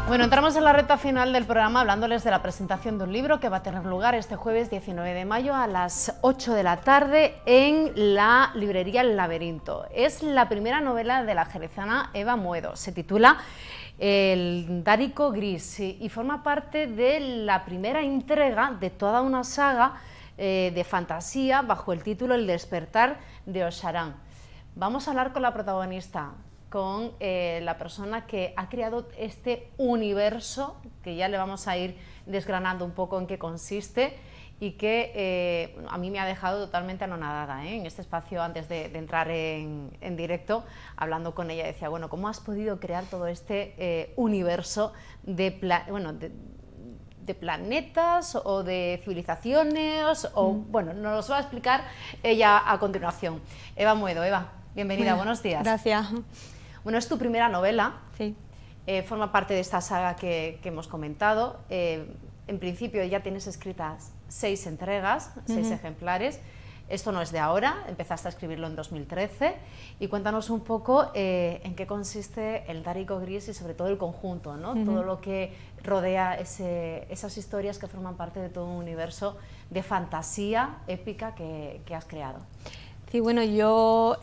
Bueno, entramos en la recta final del programa hablándoles de la presentación de un libro que va a tener lugar este jueves 19 de mayo a las 8 de la tarde en la librería El Laberinto. Es la primera novela de la jerezana Eva Muedo. Se titula El Dárico Gris y forma parte de la primera entrega de toda una saga de fantasía bajo el título El despertar de Oxarán. Vamos a hablar con la protagonista, con la persona que ha creado este universo, que ya le vamos a ir desgranando un poco en qué consiste y que a mí me ha dejado totalmente anonadada en este espacio antes de entrar en directo. Hablando con ella decía, bueno, ¿cómo has podido crear todo este universo de planetas o de civilizaciones? Bueno, nos lo va a explicar ella a continuación. Eva Muedo. Eva, bienvenida, buenos días. Gracias. Bueno, es tu primera novela, sí. Forma parte de esta saga que hemos comentado. En principio ya tienes escritas 6 entregas, 6 ejemplares. Esto no es de ahora, empezaste a escribirlo en 2013. Y cuéntanos un poco en qué consiste el Dárico Gris y sobre todo el conjunto, ¿no? Todo lo que rodea esas historias que forman parte de todo un universo de fantasía épica que has creado. Sí, bueno, yo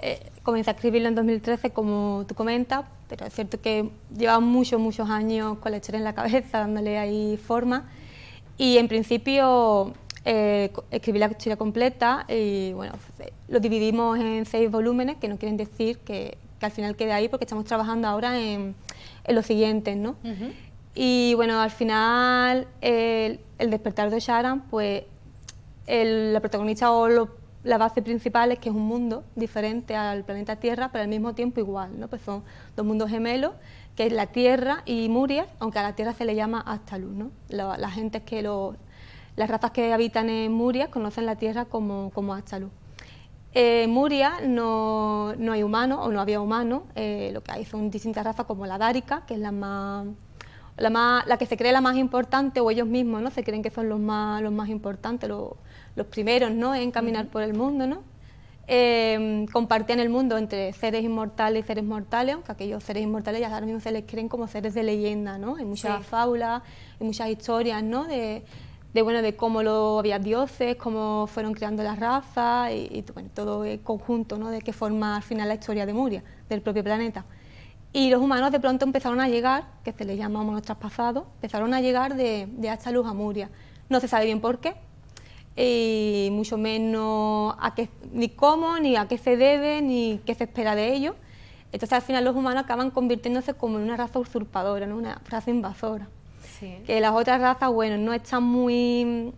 comencé a escribirlo en 2013, como tú comentas, pero es cierto que llevaba muchos años con la historia en la cabeza, dándole ahí forma, y en principio escribí la historia completa y bueno, lo dividimos en 6 volúmenes, que no quieren decir que al final quede ahí, porque estamos trabajando ahora en los siguientes, ¿no? Y bueno, al final el despertar de Oxarán, pues la protagonista la base principal es que es un mundo diferente al planeta Tierra, pero al mismo tiempo igual, ¿no? Pues son 2 mundos gemelos, que es la Tierra y Muria, aunque a la Tierra se le llama Aztalú, ¿no? La gente es que las razas que habitan en Muria conocen la Tierra como Aztalú. En Muria no hay humanos, o no había humanos, lo que hay son distintas razas como la Dárica, que es la que se cree la más importante, o ellos mismos, ¿no? Se creen que son los más importantes, los primeros, ¿no? En caminar por el mundo, ¿no? Compartían el mundo entre seres inmortales y seres mortales, aunque aquellos seres inmortales ya ahora mismo se les creen como seres de leyenda, ¿no? Hay muchas fábulas, hay muchas historias, ¿no? De cómo había dioses, cómo fueron creando las razas y bueno, todo el conjunto, ¿no? De que forma al final la historia de Muria, del propio planeta. Y los humanos de pronto empezaron a llegar, que se les llama humanos traspasados, empezaron a llegar de Aztalú a Muria. No se sabe bien por qué, y mucho menos ni cómo, ni a qué se debe, ni qué se espera de ellos. Entonces al final los humanos acaban convirtiéndose como en una raza usurpadora, ¿no? Una raza invasora. Sí. Que las otras razas, bueno, no están muy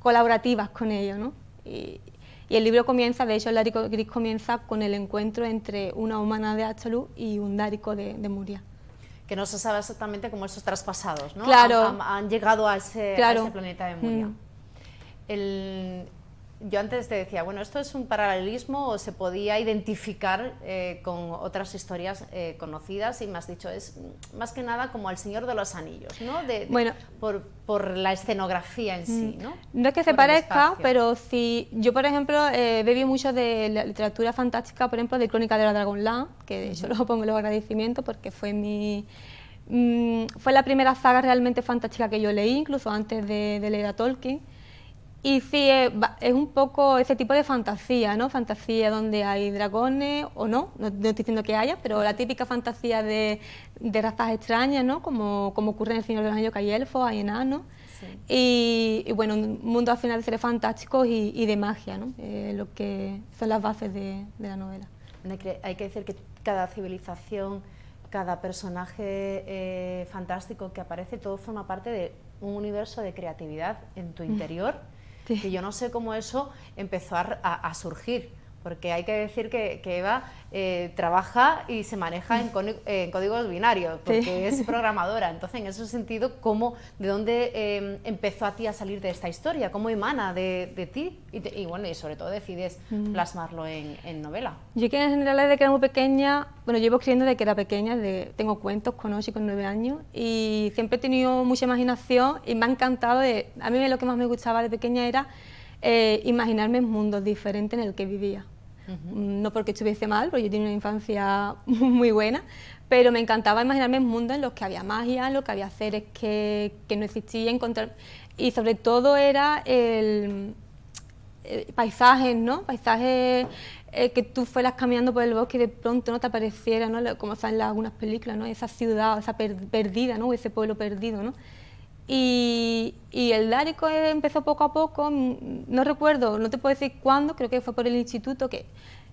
colaborativas con ellos, ¿no? Y el libro comienza, de hecho el Dárico Gris comienza con el encuentro entre una humana de Aztalú y un Dárico de Muria. Que no se sabe exactamente cómo esos traspasados, ¿no? Claro. Han llegado a ese planeta de Muria. Yo antes te decía, bueno, ¿esto es un paralelismo o se podía identificar con otras historias conocidas? Y me has dicho, es más que nada como El Señor de los Anillos, ¿no? Bueno, por la escenografía en sí, ¿no? No es que se parezca, pero sí, yo por ejemplo bebí mucho de la literatura fantástica, por ejemplo, de Crónica de la Dragonlance, que de hecho lo pongo en los agradecimientos porque fue la primera saga realmente fantástica que yo leí, incluso antes de leer a Tolkien. Y sí, es un poco ese tipo de fantasía, ¿no? Fantasía donde hay dragones, o no estoy diciendo que haya, pero la típica fantasía de razas extrañas, ¿no? Como ocurre en El Señor de los Anillos, que hay elfos, hay enanos. Sí. Y bueno, un mundo al final de seres fantásticos y de magia, ¿no? Lo que son las bases de la novela. Hay que decir que cada civilización, cada personaje fantástico que aparece, todo forma parte de un universo de creatividad en tu interior. Sí. Que yo no sé cómo eso empezó a surgir, porque hay que decir que Eva trabaja y se maneja en códigos binarios, porque sí, es programadora. Entonces, en ese sentido, ¿de dónde empezó a ti a salir de esta historia? ¿Cómo emana de ti? Y bueno, y sobre todo decides plasmarlo en novela. Yo que en general desde que era muy pequeña, bueno, llevo escribiendo desde que era pequeña, tengo cuentos con 8 y con 9 años, y siempre he tenido mucha imaginación y me ha encantado. A mí lo que más me gustaba de pequeña era imaginarme mundos diferentes en el que vivía. no porque estuviese mal, porque yo tenía una infancia muy buena, pero me encantaba imaginarme mundos en los que había magia, en los que había seres que no existían, y sobre todo era el paisajes, ¿no? Paisajes que tú fueras caminando por el bosque y de pronto no te apareciera, ¿no? Como salen en algunas películas, ¿no? Esa ciudad, esa perdida, ¿no? Ese pueblo perdido, ¿no? Y el Dárico empezó poco a poco, no recuerdo, no te puedo decir cuándo, creo que fue por el instituto, que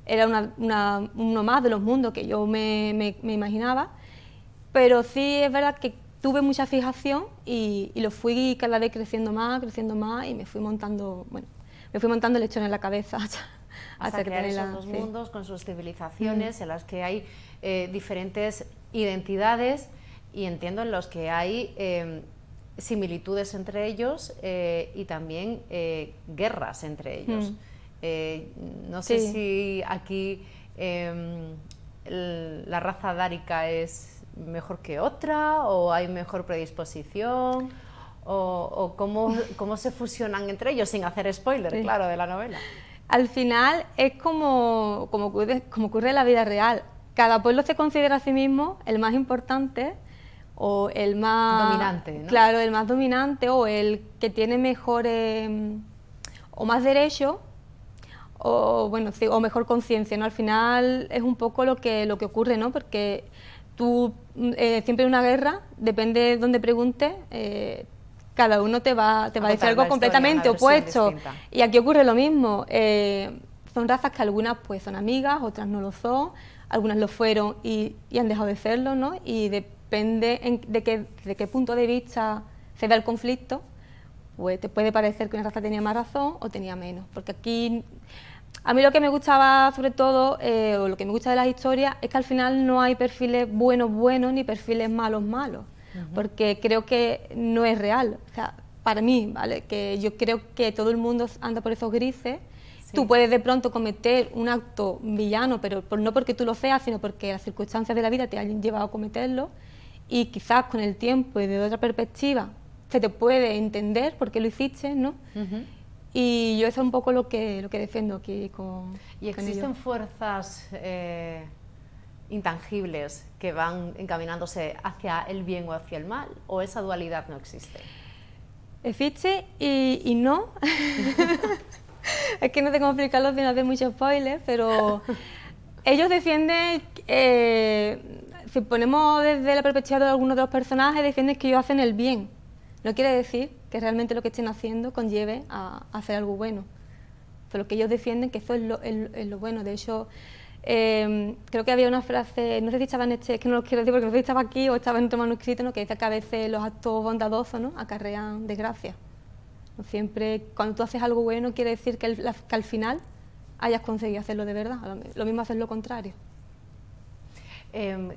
era uno más de los mundos que yo me imaginaba, pero sí es verdad que tuve mucha fijación y lo fui cada vez creciendo más y me fui montando, bueno, el lechón en la cabeza hasta crear esos dos mundos con sus civilizaciones en las que hay diferentes identidades y entiendo en los que hay similitudes entre ellos y también guerras entre ellos. No sé si aquí la raza dárica es mejor que otra o hay mejor predisposición o cómo se fusionan entre ellos sin hacer spoiler, claro, de la novela. Al final es como ocurre en la vida real. Cada pueblo se considera a sí mismo el más importante o el más dominante, ¿no? Claro, el más dominante o el que tiene mejor o más derecho o bueno, sí, o mejor conciencia, ¿no? Al final es un poco lo que ocurre, ¿no? Porque tú siempre en una guerra, depende de dónde preguntes, cada uno te va a decir algo completamente opuesto. Y aquí ocurre lo mismo. Son razas que algunas pues son amigas, otras no lo son, algunas lo fueron y han dejado de serlo, ¿no? Y depende de qué punto de vista se ve el conflicto, pues te puede parecer que una raza tenía más razón o tenía menos. Porque aquí, a mí lo que me gustaba sobre todo, o lo que me gusta de las historias, es que al final no hay perfiles buenos ni perfiles malos. Porque creo que no es real, o sea, para mí, ¿vale? Que yo creo que todo el mundo anda por esos grises. Sí. Tú puedes de pronto cometer un acto villano, pero no porque tú lo seas, sino porque las circunstancias de la vida te han llevado a cometerlo y quizás con el tiempo y desde otra perspectiva se te puede entender por qué lo hiciste, ¿no? Y yo eso es un poco lo que defiendo aquí con ¿Y existen fuerzas intangibles que van encaminándose hacia el bien o hacia el mal, o esa dualidad no existe? Existe y no. Es que no tengo que explicarlo sin hacer mucho spoiler, pero ellos defienden, si ponemos desde la perspectiva de algunos de los personajes, defienden que ellos hacen el bien. No quiere decir que realmente lo que estén haciendo conlleve a hacer algo bueno, pero que ellos defienden que eso es lo bueno. De hecho, creo que había una frase, no sé si estaba en es que no lo quiero decir porque no sé si estaba aquí o estaba en otro manuscrito, ¿no? Que dice que a veces los actos bondadosos, ¿no? acarrean desgracia. No siempre, cuando tú haces algo bueno, quiere decir que al final hayas conseguido hacerlo de verdad. Lo mismo hacer lo contrario.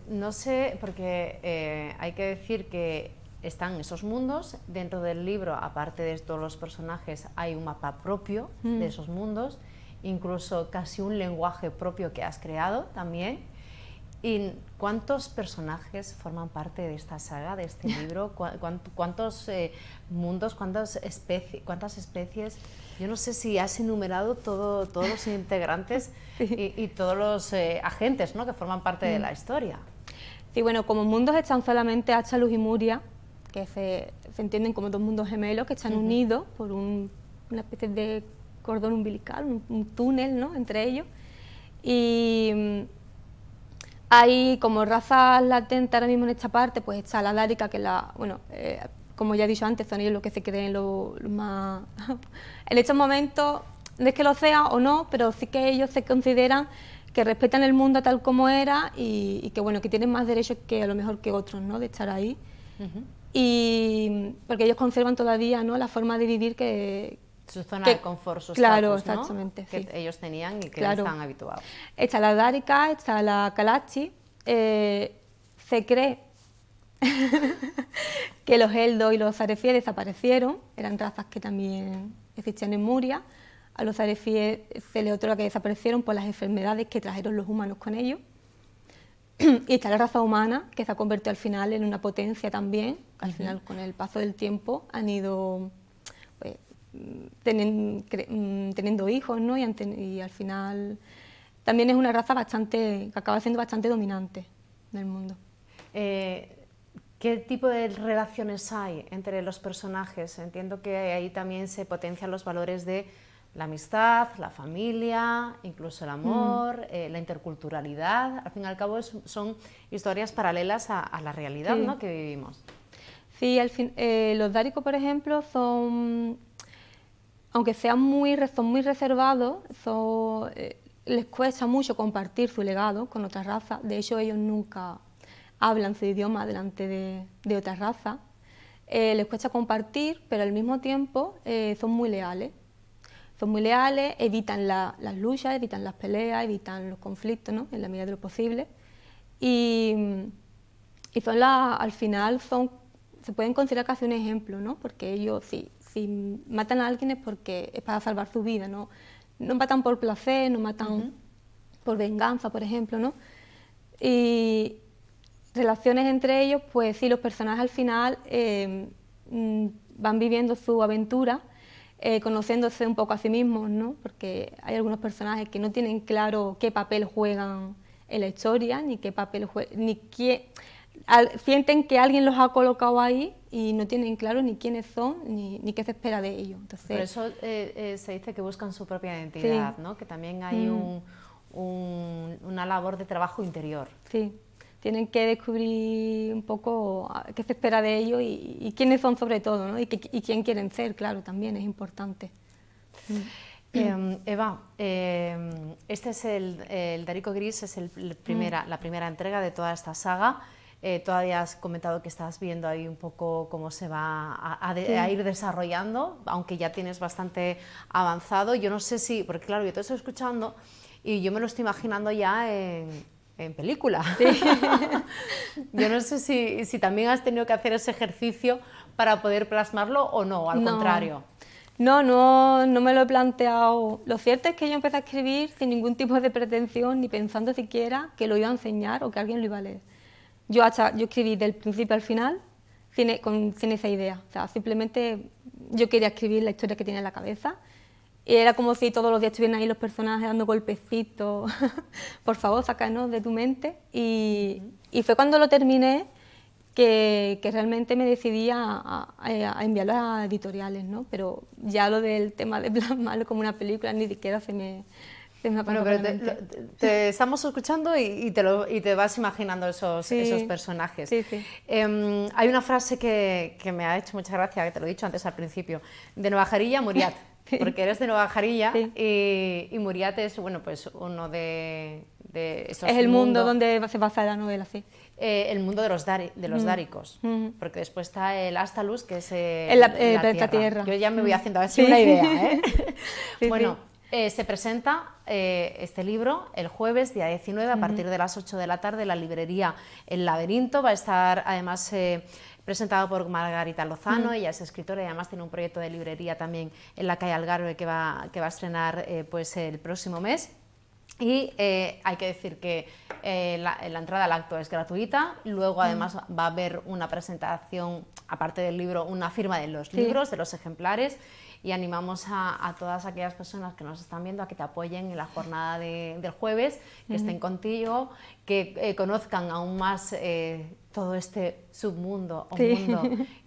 No sé, porque hay que decir que están esos mundos, dentro del libro, aparte de todos los personajes, hay un mapa propio de esos mundos, incluso casi un lenguaje propio que has creado también. ¿Y cuántos personajes forman parte de esta saga, de este libro? ¿Cuántos mundos, cuántas especies? Yo no sé si has enumerado todos los integrantes y todos los agentes, ¿no? que forman parte de la historia. Sí, bueno, como mundos están solamente Hacha, Luz y Muria, que se entienden como dos mundos gemelos que están unidos por una especie de cordón umbilical, un túnel, ¿no? entre ellos. Y hay como razas latentes ahora mismo en esta parte, pues está la dárica, que como ya he dicho antes, son ellos los que se creen lo más... En estos momentos, no es que lo sea o no, pero sí que ellos se consideran que respetan el mundo tal como era y que, bueno, que tienen más derechos que a lo mejor que otros, ¿no? de estar ahí. Y porque ellos conservan todavía, ¿no? la forma de vivir que... Su zona de confort, sus claro, status, ¿no? exactamente, que sí. ellos tenían y que Claro. están habituados. Está la dárica, está la calachi. Se cree que los eldos y los zarefíes desaparecieron, eran razas que también existían en Muria. A los zarefíes se les otorga que desaparecieron por las enfermedades que trajeron los humanos con ellos. Y está la raza humana, que se ha convertido al final en una potencia también, que al final con el paso del tiempo han ido pues, teniendo hijos, ¿no? y al final también es una raza que acaba siendo bastante dominante en el mundo. ¿Qué tipo de relaciones hay entre los personajes? Entiendo que ahí también se potencian los valores de la amistad, la familia, incluso el amor, la interculturalidad. Al fin y al cabo son historias paralelas a la realidad, sí, ¿no?, que vivimos. Sí, los dáricos, por ejemplo, aunque son muy reservados, les cuesta mucho compartir su legado con otras razas. De hecho, ellos nunca hablan su idioma delante de otras razas. Les cuesta compartir, pero al mismo tiempo son muy leales. Son muy leales, evitan las luchas, evitan las peleas, evitan los conflictos, ¿no?, en la medida de lo posible. Y al final se pueden considerar casi un ejemplo, ¿no?, porque ellos si matan a alguien es porque es para salvar su vida, no matan por placer, no matan por venganza, por ejemplo, ¿no? Y relaciones entre ellos, pues sí, los personajes al final van viviendo su aventura, conociéndose un poco a sí mismos, ¿no? Porque hay algunos personajes que no tienen claro qué papel juegan en la historia, ni qué papel sienten que alguien los ha colocado ahí y no tienen claro ni quiénes son ni qué se espera de ellos. Entonces, por eso se dice que buscan su propia identidad, sí, ¿no?, que también hay una labor de trabajo interior. Sí, tienen que descubrir un poco qué se espera de ellos y quiénes son sobre todo, ¿no?, y quién quieren ser, claro, también es importante. Eva, este es el Dárico Gris, es la primera entrega de toda esta saga. Todavía has comentado que estás viendo ahí un poco cómo se va a ir desarrollando, aunque ya tienes bastante avanzado. Yo no sé si, porque claro, yo te estoy escuchando y yo me lo estoy imaginando ya en película. Sí. Yo no sé si también has tenido que hacer ese ejercicio para poder plasmarlo o no, al contrario. No me lo he planteado. Lo cierto es que yo empecé a escribir sin ningún tipo de pretensión, ni pensando siquiera que lo iba a enseñar o que alguien lo iba a leer. Yo escribí del principio al final sin esa idea. O sea, simplemente yo quería escribir la historia que tenía en la cabeza. Y era como si todos los días estuvieran ahí los personajes dando golpecitos. Por favor, sácanos de tu mente. Y fue cuando lo terminé que realmente me decidí a enviarlo a editoriales, ¿no? Pero ya lo del tema de plasmarlo como una película ni siquiera se me ha pasado. Bueno, pero te estamos escuchando y te vas imaginando esos personajes. Sí, sí. Hay una frase que me ha hecho mucha gracia, que te lo he dicho antes al principio, de Novajarilla a Muriat. Sí. Porque eres de Novajarilla, sí. y Muriat es, bueno, pues uno de estos... Es el mundo donde se basa la novela, sí. El mundo de los dáricos, porque después está el Astalus, que es la tierra. Yo ya me voy haciendo así una idea, ¿eh? Sí, bueno, se presenta este libro el jueves, día 19, a partir de las 8 de la tarde, en la librería El Laberinto. Va a estar, además, presentado por Margarita Lozano. Ella es escritora y además tiene un proyecto de librería también en la calle Algarve que va a estrenar pues el próximo mes. Y hay que decir que la entrada al acto es gratuita, luego además va a haber una presentación, aparte del libro, una firma de los libros, de los ejemplares, y animamos a todas aquellas personas que nos están viendo a que te apoyen en la jornada del jueves, que estén contigo, que conozcan aún más todo este submundo o mundo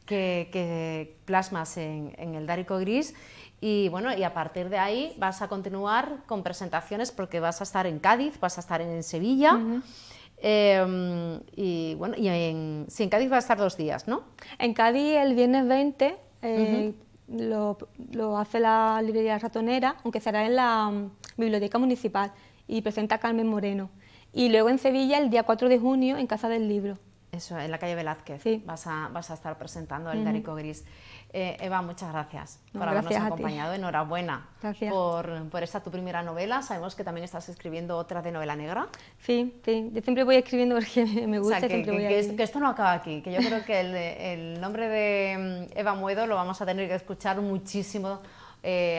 que plasmas en el Dárico Gris. Y bueno, y a partir de ahí vas a continuar con presentaciones, porque vas a estar en Cádiz, vas a estar en Sevilla, y bueno, en Cádiz va a estar 2 días, ¿no? En Cádiz el viernes 20 lo hace la librería Ratonera, aunque será en la biblioteca municipal, y presenta Carmen Moreno. Y luego en Sevilla el día 4 de junio en Casa del Libro. Eso, en la calle Velázquez, vas a estar presentando el Dárico Gris. Eva, muchas gracias por habernos acompañado. Enhorabuena por esta tu primera novela. Sabemos que también estás escribiendo otra de novela negra. Sí, yo siempre voy escribiendo porque me gusta. O sea, que esto no acaba aquí, que yo creo que el nombre de Eva Muedo lo vamos a tener que escuchar muchísimo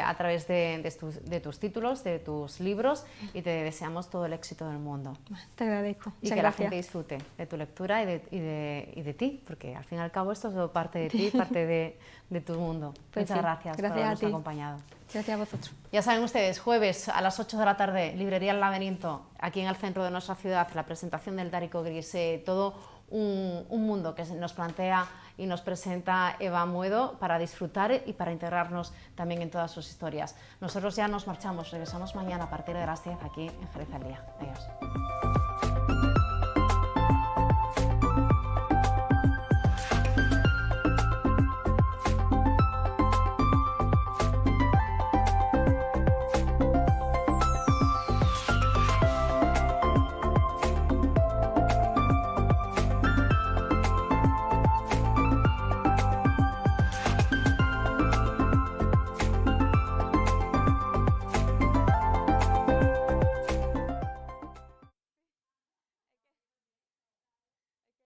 a través de tus títulos, de tus libros, y te deseamos todo el éxito del mundo. Te agradezco. Y que la gente disfrute de tu lectura y de ti, porque al fin y al cabo esto es todo parte de ti, parte de tu mundo. Pues muchas sí, gracias por gracias habernos a ti. acompañado. Gracias a vosotros. Ya saben ustedes, jueves a las 8 de la tarde, Librería El Laberinto, aquí en el centro de nuestra ciudad, la presentación del Dárico Gris, todo un mundo que nos plantea y nos presenta Eva Muedo para disfrutar y para integrarnos también en todas sus historias. Nosotros ya nos marchamos, regresamos mañana a partir de las 10 aquí en Jerez al Día. Adiós.